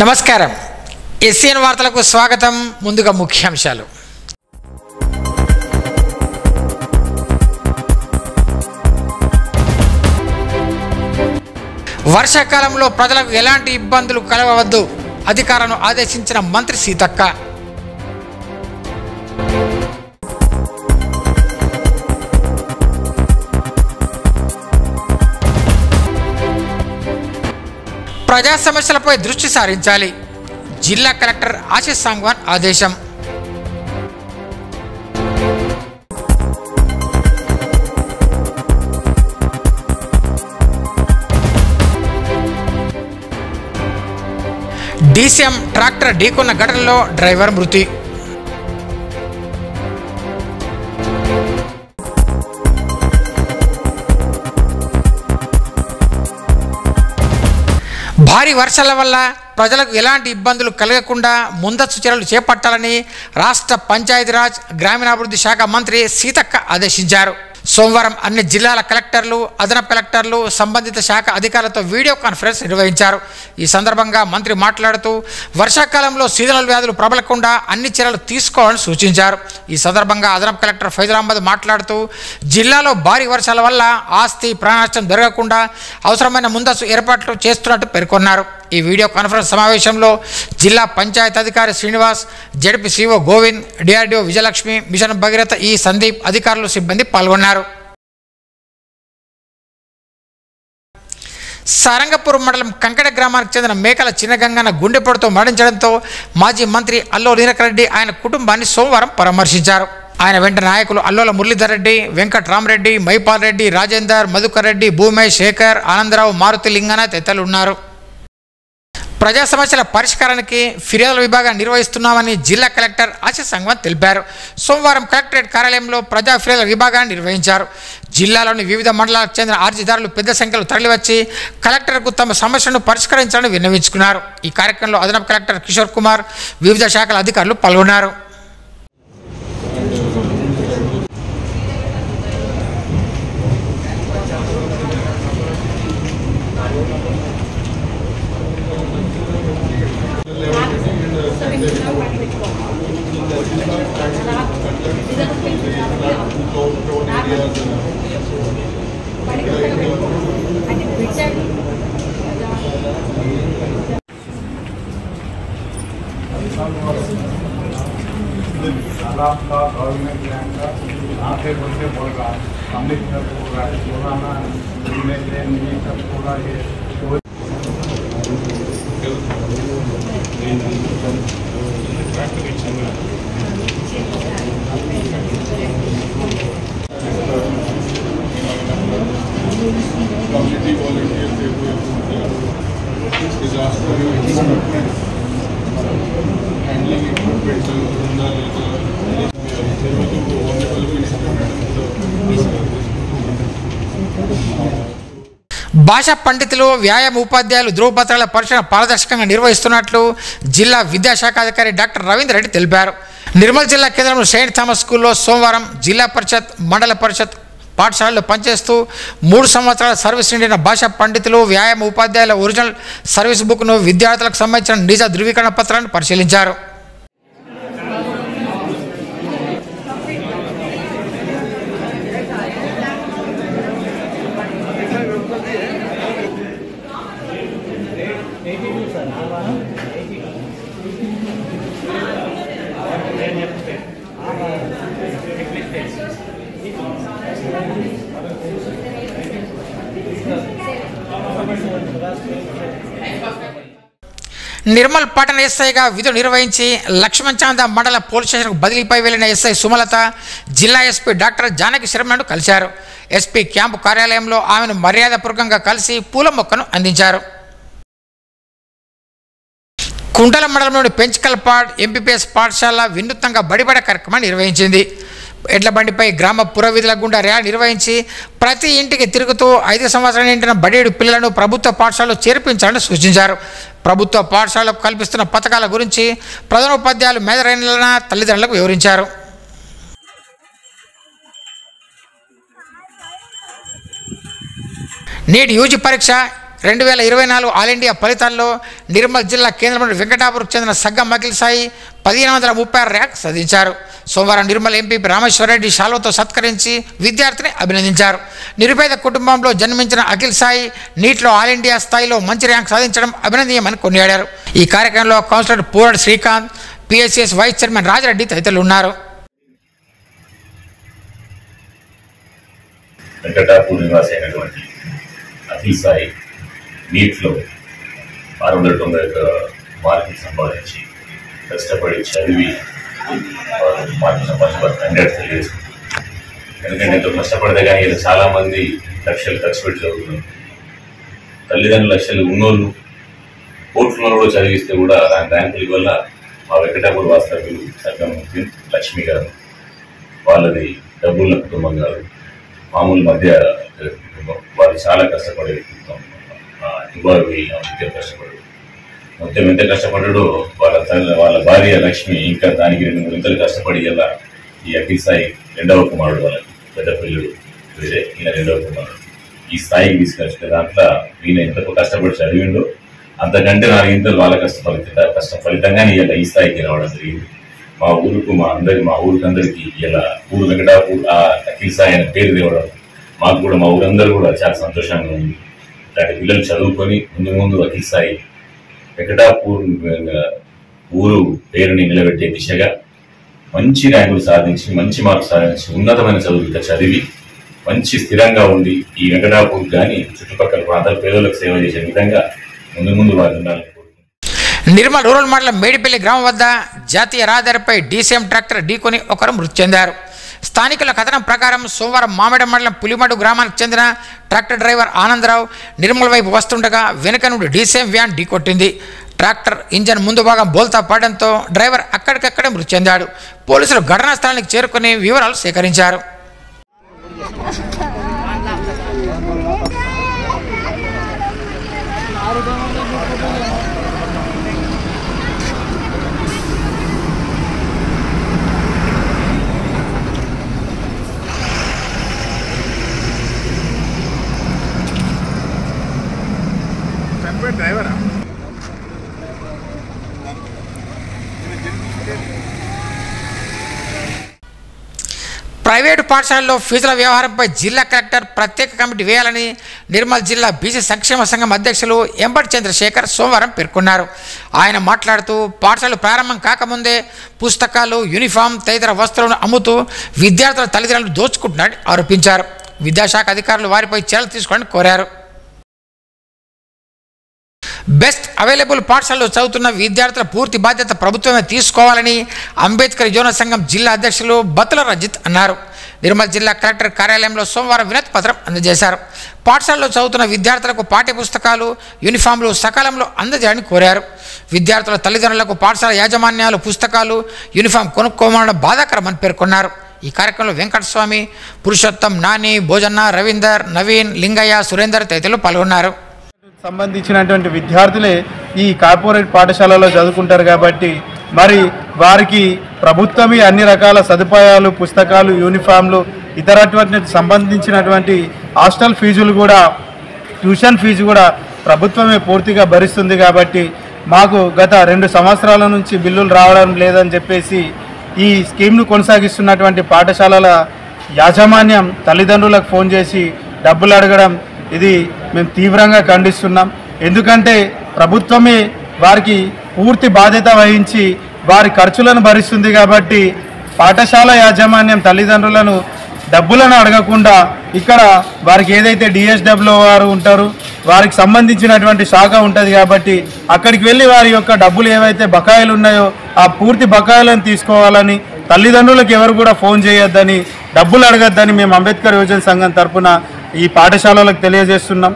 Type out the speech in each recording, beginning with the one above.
నమస్కారం ఎస్ఎన్ వార్తలకు స్వాగతం. ముందుగా ముఖ్యాంశాలు. వర్షాకాలంలో ప్రజలకు ఎలాంటి ఇబ్బందులు కలగవద్దు, అధికారులను ఆదేశించిన మంత్రి సీతక్క. ప్రజా సమస్యలపై దృష్టి సారించాలి, జిల్లా కలెక్టర్ ఆశీష్ సాంగ్వాన్ ఆదేశం. డీసీఎం ట్రాక్టర్ ఢీకొన్న ఘటనలో డ్రైవర్ మృతి. భారీ వర్షాల వల్ల ప్రజలకు ఎలాంటి ఇబ్బందులు కలగకుండా ముందస్తు చర్యలు చేపట్టాలని రాష్ట్ర పంచాయతీరాజ్ గ్రామీణాభివృద్ధి శాఖ మంత్రి సీతక్క ఆదేశించారు. సోమవారం అన్ని జిల్లాల కలెక్టర్లు, అదనపు కలెక్టర్లు, సంబంధిత శాఖ అధికారులతో వీడియో కాన్ఫరెన్స్ నిర్వహించారు. ఈ సందర్భంగా మంత్రి మాట్లాడుతూ వర్షాకాలంలో సీజనల్ వ్యాధులు ప్రబలకుండా అన్ని చర్యలు తీసుకోవాలని సూచించారు. ఈ సందర్భంగా అదనపు కలెక్టర్ ఫైజుల్ అహ్మద్ మాట్లాడుతూ జిల్లాలో భారీ వర్షాల వల్ల ఆస్తి ప్రాణనష్టం జరగకుండా అవసరమైన ముందస్తు ఏర్పాట్లు చేస్తున్నట్టు పేర్కొన్నారు. ఈ వీడియో కాన్ఫరెన్స్ సమావేశంలో జిల్లా పంచాయతీ అధికారి Srinivas, ZP CEO Govind, DRDO Vijayalakshmi, mission Bhagiratha E Sandeep అధికారులు, సిబ్బంది పాల్గొన్నారు. సారంగపూర్ మండలం కంకడ గ్రామానికి చెందిన మేకల చిన్నగంగన్న గుండెపోటుతో మరణించడంతో మాజీ మంత్రి అల్లోల నీలకంఠరెడ్డి ఆయన కుటుంబాన్ని సోమవారం పరామర్శించారు. ఆయన వెంట నాయకులు అల్లోల మురళీధర్ రెడ్డి, వెంకట్రామరెడ్డి, మైపాల్ రెడ్డి, రాజేందర్, మధుకర్ రెడ్డి, భూమేష్, శేఖర్, ఆనందరావు, మారుతి లింగన తదితరులు ఉన్నారు. ప్రజా సమస్యల పరిష్కారానికి ఫిర్యాదుల విభాగాన్ని నిర్వహిస్తున్నామని జిల్లా కలెక్టర్ ఆశీష్ సాంగ్వాన్ తెలిపారు. సోమవారం కలెక్టరేట్ కార్యాలయంలో ప్రజా ఫిర్యాదుల విభాగాన్ని నిర్వహించారు. జిల్లాలోని వివిధ మండలాలకు చెందిన అర్జీదారులు పెద్ద సంఖ్యలో తరలివచ్చి కలెక్టర్కు తమ సమస్యలను పరిష్కరించాలని విన్నవించుకున్నారు. ఈ కార్యక్రమంలో అదనపు కలెక్టర్ కిషోర్ కుమార్, వివిధ శాఖల అధికారులు పాల్గొన్నారు. Community volunteers handling equipment భాషా పండితులు, వ్యాయామ ఉపాధ్యాయులు ధృవపత్రాల పరీక్షను పారదర్శకంగా నిర్వహిస్తున్నట్లు జిల్లా విద్యాశాఖ అధికారి డాక్టర్ రవీందర్ రెడ్డి తెలిపారు. నిర్మల్ జిల్లా కేంద్రంలో సెయింట్ థామస్ స్కూల్లో సోమవారం జిల్లా పరిషత్, మండల పరిషత్ పాఠశాలలో పనిచేస్తూ 3 సంవత్సరాల సర్వీస్ నిండిన భాషా పండితులు, వ్యాయామ ఉపాధ్యాయుల ఒరిజినల్ సర్వీస్ బుక్ను, విద్యార్థులకు సంబంధించిన నిజ ధృవీకరణ పత్రాన్ని పరిశీలించారు. నిర్మల్ పట్టణ ఎస్ఐగా విధులు నిర్వహించి లక్ష్మణ్ చాంద మండల పోలీస్ స్టేషన్కు బదిలీపై వెళ్లిన ఎస్ఐ సుమలత జిల్లా ఎస్పీ డాక్టర్ జానకి శర్మను కలిశారు. ఎస్పీ క్యాంపు కార్యాలయంలో ఆమెను మర్యాదపూర్వకంగా కలిసి పూల మొక్కను అందించారు. కుంటల మండలంలోని పెంచికల్పాడ్ ఎంపీపీఎస్ పాఠశాల వినూత్నంగా బడిబడ కార్యక్రమాన్ని నిర్వహించింది. ఎడ్ల బండిపై గ్రామ పురవీధుల గుండా ర్యాలీ నిర్వహించి ప్రతి ఇంటికి తిరుగుతూ 5 సంవత్సరాల నిండిన బడేడు పిల్లలను ప్రభుత్వ పాఠశాలలో చేర్పించాలని సూచించారు. ప్రభుత్వ పాఠశాలకు కల్పిస్తున్న పథకాల గురించి ప్రధానోపాధ్యాయులు మేధరైన తల్లిదండ్రులకు వివరించారు. నేటి యూజీ పరీక్ష 2024 ఆల్ ఇండియా ఫలితాల్లో నిర్మల్ జిల్లా కేంద్రంలోని వెంకటాపురంకు చెందిన సగ్గం అఖిల్ సాయి 1536 ర్యాంక్ సాధించారు. సోమవారం నిర్మల్ ఎంపీ రామేశ్వరరెడ్డి శాలువతో సత్కరించి విద్యార్థిని అభినందించారు. నిరుపేద కుటుంబంలో జన్మించిన అఖిల్ సాయి నీట్లో ఆల్ ఇండియా స్థాయిలో మంచి ర్యాంక్ సాధించడం అభినందనీయమని కొనియాడారు. ఈ కార్యక్రమంలో councillor Purad Srikanth, PSCS vice chairman Rajareddy తదితరులు ఉన్నారు. వెంకటాపూర్ నివాసి అయినటువంటి అఖిల్ సాయి నీట్లో 691 మార్కులు సంపాదించి కష్టపడి చదివి మార్కులు సంపాదించి 100 తెలియజేస్తుంది. ఎందుకంటే ఎంతో కష్టపడితే కానీ ఇలా చాలామంది లక్షలు ఖర్చు పెట్టి చదువుతున్నారు. తల్లిదండ్రుల లక్షలు ఉన్నోళ్ళు కోర్టులో కూడా చదివిస్తే కూడా ర్యాంకుల వల్ల మా వెంకటాపూర్ వాస్తవ్యులు సగ్గం లక్ష్మి గారు, వాళ్ళది డబ్బుల కుటుంబం గారు, మామూలు మధ్య కుటుంబం, వాళ్ళు చాలా కష్టపడే కుటుంబం. ఇవ్వాలి విద్య కష్టపడు మొత్తం ఎంత కష్టపడ్డాడో వాళ్ళ భార్య లక్ష్మి ఇంకా దానికి 2 ఇంతలు కష్టపడి ఇలా ఈ అఖిల్ సాయి 2వ కుమారుడు, వాళ్ళకి పెద్ద పిల్లడు వేరే, ఈయన 2వ కుమారుడు ఈ స్థాయికి తీసుకొచ్చిన దాంట్లో ఈయన ఎంత కష్టపడి చదివిండో అంతకంటే 4 ఇంతలు వాళ్ళ కష్ట ఫలితంగానే ఇలా ఈ స్థాయికి రావడం జరిగింది. మా ఊరికి అందరికీ ఇలా ఊరు వెంకటాపూర్ ఆ అఖిల్ సాయి అనే పేరు తేవడం మాకు కూడా మా ఊరందరూ కూడా చాలా సంతోషంగా ఉంది. ఇలాంటి పిల్లలు చదువుకొని ముందు అఖిల్ సాయి వెంకటాపూర్ ఊరు పేరుని నిలబెట్టే దిశగా మంచి ర్యాంకులు సాధించి మంచి మార్కులు సాధించి ఉన్నతమైన చదువులు చదివి మంచి స్థిరంగా ఉండి ఈ వెంకటాపూర్ కానీ చుట్టుపక్కల ప్రాంతాల పేదలకు సేవ చేసే విధంగా ముందు వారు ఉండాలని. నిర్మల్ రూరల్ మండలం మేడిపల్లి గ్రామం వద్ద జాతీయ రహదారిపై DCM ట్రాక్టర్ ఢీకొని ఒకరు మృతి చెందారు. స్థానికుల కథనం ప్రకారం సోమవారం మామిడ మండలం పులిమడు గ్రామానికి చెందిన ట్రాక్టర్ డ్రైవర్ ఆనందరావు నిర్మల్ వైపు వస్తుండగా వెనుక నుండి DCM వ్యాన్ ఢీకొట్టింది. ట్రాక్టర్ ఇంజన్ ముందు భాగం బోల్తా పడడంతో డ్రైవర్ అక్కడికక్కడే మృతి చెందాడు. పోలీసులు ఘటనా స్థలానికి చేరుకుని వివరాలు సేకరించారు. డ్రైవరా ప్రైవేటు పాఠశాలల్లో ఫీజుల వ్యవహారంపై జిల్లా కలెక్టర్ ప్రత్యేక కమిటీ వేయాలని నిర్మల్ జిల్లా బీసీ సంక్షేమ సంఘం అధ్యక్షులు ఎంబటి చంద్రశేఖర్ సోమవారం పేర్కొన్నారు. ఆయన మాట్లాడుతూ పాఠశాలలు ప్రారంభం కాకముందే పుస్తకాలు, యూనిఫామ్ తదితర వస్తువులను అమ్ముతూ విద్యార్థుల తల్లిదండ్రులు దోచుకుంటున్నారని ఆరోపించారు. విద్యాశాఖ అధికారులు వారిపై చర్యలు తీసుకోవాలని కోరారు. బెస్ట్ అవైలబుల్ పాఠశాలలో చదువుతున్న విద్యార్థుల పూర్తి బాధ్యత ప్రభుత్వమే తీసుకోవాలని అంబేద్కర్ యువజన సంఘం జిల్లా అధ్యక్షులు బత్తుల రజిత్ అన్నారు. నిర్మల్ జిల్లా కలెక్టర్ కార్యాలయంలో సోమవారం వినతి పత్రం అందజేశారు. పాఠశాలలో చదువుతున్న విద్యార్థులకు పాఠ్య పుస్తకాలు, యూనిఫామ్లు సకాలంలో అందజేయాలని కోరారు. విద్యార్థుల తల్లిదండ్రులకు పాఠశాల యాజమాన్యాలు పుస్తకాలు, యూనిఫామ్ కొనుక్కోమనడం బాధాకరమని పేర్కొన్నారు. ఈ కార్యక్రమంలో వెంకటస్వామి, పురుషోత్తం, నాని, భోజన్న, రవీందర్, నవీన్, లింగయ్య, సురేందర్ తదితరులు పాల్గొన్నారు. సంబంధించినటువంటి విద్యార్థులే ఈ కార్పొరేట్ పాఠశాలలో చదువుకుంటారు కాబట్టి మరి వారికి ప్రభుత్వమే అన్ని రకాల సదుపాయాలు, పుస్తకాలు, యూనిఫామ్లు, ఇతరటువంటి సంబంధించినటువంటి హాస్టల్ ఫీజులు కూడా, ట్యూషన్ ఫీజు కూడా ప్రభుత్వమే పూర్తిగా భరిస్తుంది. కాబట్టి మాకు గత 2 సంవత్సరాల నుంచి బిల్లులు రావడం లేదని చెప్పేసి ఈ స్కీమ్ను కొనసాగిస్తున్నటువంటి పాఠశాలల యాజమాన్యం తల్లిదండ్రులకు ఫోన్ చేసి డబ్బులు అడగడం, ఇది మేము తీవ్రంగా ఖండిస్తున్నాం. ఎందుకంటే ప్రభుత్వమే వారికి పూర్తి బాధ్యత వహించి వారి ఖర్చులను భరిస్తుంది కాబట్టి పాఠశాల యాజమాన్యం తల్లిదండ్రులను డబ్బులను అడగకుండా ఇక్కడ వారికి ఏదైతే DSW వారు ఉంటారో వారికి సంబంధించినటువంటి శాఖ ఉంటుంది కాబట్టి అక్కడికి వెళ్ళి వారి యొక్క డబ్బులు ఏవైతే బకాయిలు ఉన్నాయో ఆ పూర్తి బకాయిలను తీసుకోవాలని, తల్లిదండ్రులకు ఎవరు కూడా ఫోన్ చేయొద్దని, డబ్బులు అడగద్దని మేము అంబేద్కర్ యువజన సంఘం తరఫున ఈ పాఠశాలలకు తెలియజేస్తున్నాం.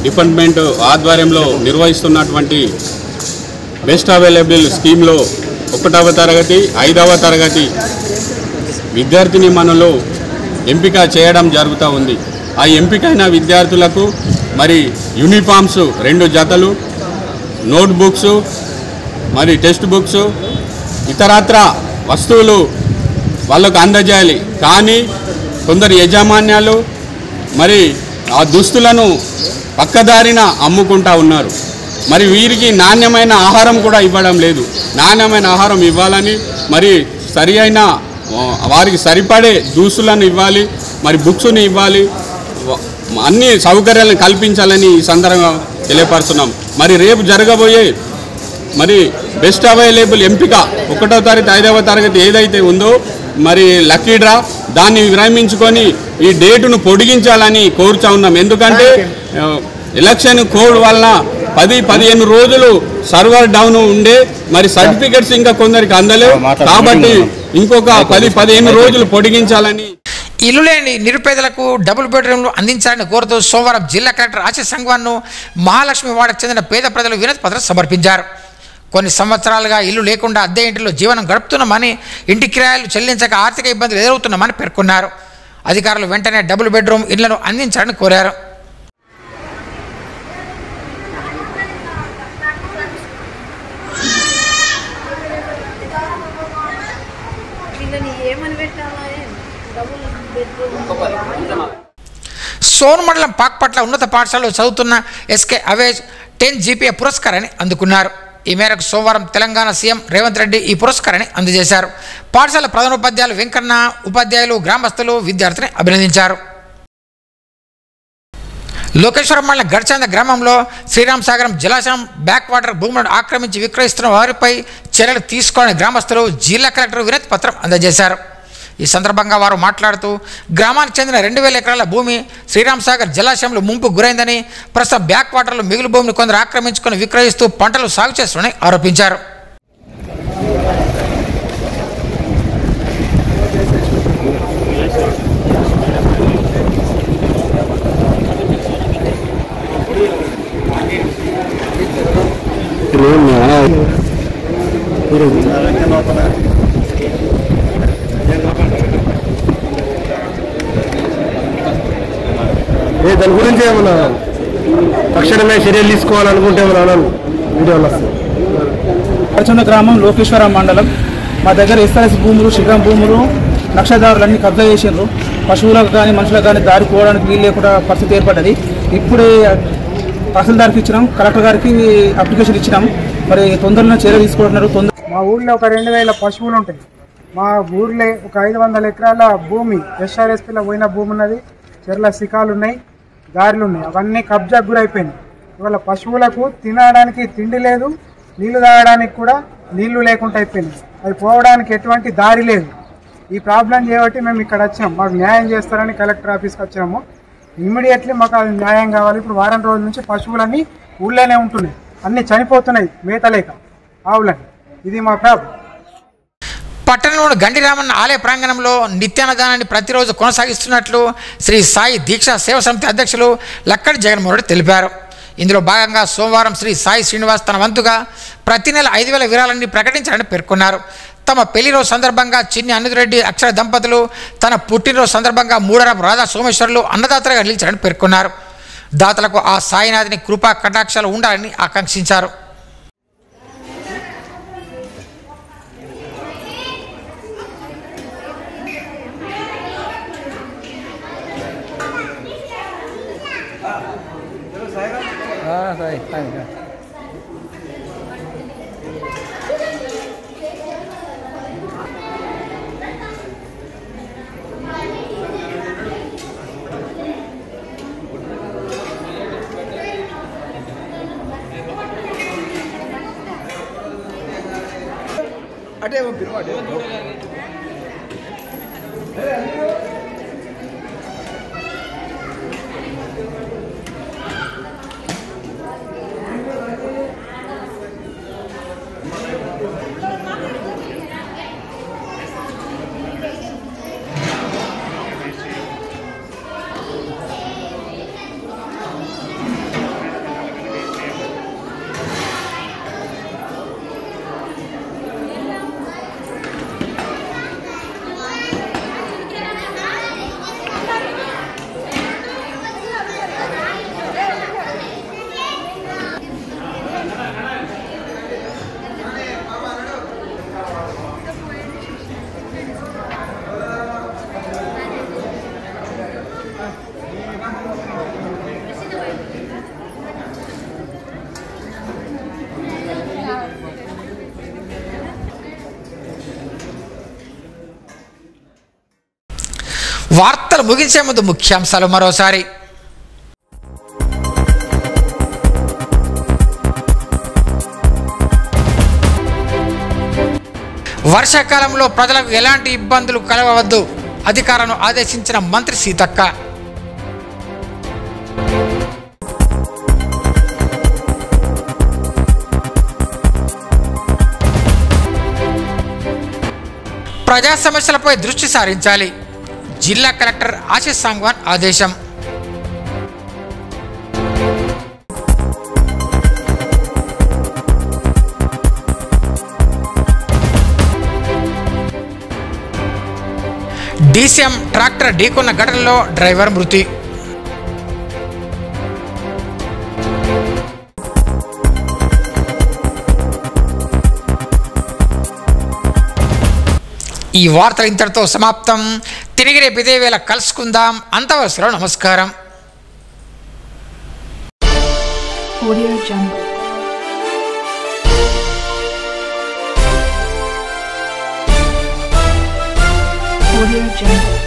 డిపార్ట్మెంట్ ఆధ్వర్యంలో నిర్వహిస్తున్నటువంటి బెస్ట్ అవైలబుల్ స్కీమ్లో 1వ తరగతి 5వ తరగతి విద్యార్థిని మనలో ఎంపిక చేయడం జరుగుతూ ఉంది. ఆ ఎంపికైన విద్యార్థులకు మరి యూనిఫామ్స్ 2 జతలు, నోట్బుక్స్, మరి టెక్స్ట్ బుక్స్, ఇతరత్ర వస్తువులు వాళ్ళకు అందజేయాలి. కానీ కొందరు యాజమాన్యాలు మరి ఆ దుస్తులను పక్కదారిన అమ్ముకుంటా ఉన్నారు. మరి వీరికి నాణ్యమైన ఆహారం కూడా ఇవ్వడం లేదు. నాణ్యమైన ఆహారం ఇవ్వాలని, మరి సరి అయిన వారికి సరిపడే జ్యూసులను ఇవ్వాలి, మరి బుక్స్ని ఇవ్వాలి, అన్ని సౌకర్యాలను కల్పించాలని ఈ సందర్భంగా తెలియపరుస్తున్నాం. మరి రేపు జరగబోయే మరి బెస్ట్ అవైలబుల్ ఎంపిక 1వ తరగతి 5వ తరగతి ఏదైతే ఉందో మరి లక్కీ డ్రా దాన్ని విరమించుకొని ఈ డేటును పొడిగించాలని కోరుతా ఉన్నాం. ఎందుకంటే ఎలక్షన్ కోడ్ వలన 10-15 రోజులు సర్వర్ డౌన్ ఉండే, మరి సర్టిఫికెట్స్ ఇంకా కొందరికి అందలేవు. కాబట్టి ఇంకొక 10-15 రోజులు పొడిగించాలని, ఇల్లు లేని నిరుపేదలకు డబుల్ బెడ్రూమ్లు అందించాలని కోరుతూ సోమవారం జిల్లా కలెక్టర్ ఆశీష్ సంగ్వాన్ను మహాలక్ష్మి వాడకు చెందిన పేద ప్రజలు వినతి పత్రం సమర్పించారు. కొన్ని సంవత్సరాలుగా ఇల్లు లేకుండా అద్దె ఇంటిలో జీవనం గడుపుతున్నామని, ఇంటి కిరాయిలు చెల్లించక ఆర్థిక ఇబ్బందులు ఎదురవుతున్నామని పేర్కొన్నారు. అధికారులు వెంటనే డబుల్ బెడ్రూమ్ ఇళ్లను అందించాలని కోరారు. సోన్ మండలం పాక్పట్ల ఉన్నత పాఠశాలలో చదువుతున్న ఎస్కే అవేజ్ 10 GPA పురస్కారాన్ని అందుకున్నారు. ఈ మేరకు సోమవారం తెలంగాణ సీఎం రేవంత్ రెడ్డి ఈ పురస్కారాన్ని అందజేశారు. పాఠశాల ప్రధానోపాధ్యాయులు వెంకన్న, ఉపాధ్యాయులు, గ్రామస్తులు విద్యార్థిని అభినందించారు. లోకేశ్వరం మండలం గడ్చంద గ్రామంలో శ్రీరామ్ సాగరం జలాశయం బ్యాక్ వాటర్ భూములను ఆక్రమించి విక్రయిస్తున్న వారిపై చర్యలు తీసుకోవాలని గ్రామస్తులు జిల్లా కలెక్టర్ వినతి పత్రం అందజేశారు. ఈ సందర్భంగా వారు మాట్లాడుతూ గ్రామానికి చెందిన 2000 ఎకరాల భూమి శ్రీరామ్ సాగర్ జలాశయంలో ముంపు గురైందని, ప్రస్తుతం బ్యాక్ వాటర్లో మిగులు భూమిని కొందరు ఆక్రమించుకొని విక్రయిస్తూ పంటలు సాగు చేస్తున్నారని ఆరోపించారు. దాని గురించి ఏమన్నా తక్షణమే చర్యలు తీసుకోవాలనుకుంటే వీడియోలో గడ్చంద గ్రామం లోకేశ్వరం మండలం. మా దగ్గర ఎస్ఆర్ఎస్ భూములు, శిఖరం భూములు, నక్షదారులన్నీ కబ్జా చేసిండ్రు. పశువులకు కానీ మనుషులకు కానీ దారి పోవడానికి వీలు లేకుండా పరిస్థితి ఏర్పడ్డది. ఇప్పుడే తహసీల్దార్కి ఇచ్చినాం, కలెక్టర్ గారికి అప్లికేషన్ ఇచ్చినాం. మరి తొందరలో చర్య తీసుకుంటున్నారు. మా ఊళ్ళో ఒక 2000 పశువులు ఉంటాయి. మా ఊర్లో ఒక 500 ఎకరాల భూమి ఎస్ఆర్ఎస్పీలో పోయిన భూమి ఉన్నది. చెర్ల శిఖాలు ఉన్నాయి, దారులు ఉన్నాయి, అవన్నీ కబ్జాకు గురైపోయినాయి. ఇవాళ పశువులకు తినడానికి తిండి లేదు, నీళ్లు తాగడానికి కూడా నీళ్లు లేకుండా అయిపోయినాయి. అవి పోవడానికి ఎటువంటి దారి లేదు. ఈ ప్రాబ్లం చేయబట్టి మేము ఇక్కడ వచ్చాం. మాకు న్యాయం చేస్తారని కలెక్టర్ ఆఫీస్కి వచ్చాము. ఇమ్మీడియట్లీ మాకు అది న్యాయం కావాలి. ఇప్పుడు వారం రోజుల నుంచి పశువులన్నీ ఊళ్ళోనే ఉంటున్నాయి, అన్నీ చనిపోతున్నాయి మేత లేక ఆవులని. ఇది మా ప్రాబ్లం. పట్టణంలోని గండిరామన్న ఆలయ ప్రాంగణంలో నిత్యాన్నదానాన్ని ప్రతిరోజు కొనసాగిస్తున్నట్లు శ్రీ సాయి దీక్షా సేవ సమితి అధ్యక్షులు లక్కడి జగన్మోహన్ రెడ్డి తెలిపారు. ఇందులో భాగంగా సోమవారం శ్రీ సాయి శ్రీనివాస్ తన వంతుగా ప్రతి నెల 5000 విరాళాన్ని ప్రకటించాలని పేర్కొన్నారు. తమ పెళ్లిరోజు సందర్భంగా చిన్ని అనిరురెడ్డి అక్షర దంపతులు తన పుట్టినరోజు సందర్భంగా మూడరపు రాధా సోమేశ్వర్లు అన్నదాతలుగా నిలిచారని పేర్కొన్నారు. దాతలకు ఆ సాయినాథుని కృపా కటాక్షాలు ఉండాలని ఆకాంక్షించారు. అటే పంపిరు అటే వార్తలు ముగించే ముందు ముఖ్యాంశాలు మరోసారి. వర్షాకాలంలో ప్రజలకు ఎలాంటి ఇబ్బందులు కలగవద్దు, అధికారులను ఆదేశించిన మంత్రి సీతక్క. ప్రజా సమస్యలపై దృష్టి సారించాలి, జిల్లా కలెక్టర్ ఆశీష్ సాంగ్వాన్ ఆదేశం. డీసీఎం ట్రాక్టర్ ఢీకొన్న ఘటనలో డ్రైవర్ మృతి. ఈ వార్తలు ఇంతటితో సమాప్తం. తిరిగి రేపు ఇదే వేళ కలుసుకుందాం. అంతవరకు నమస్కారం. Audio Jungle.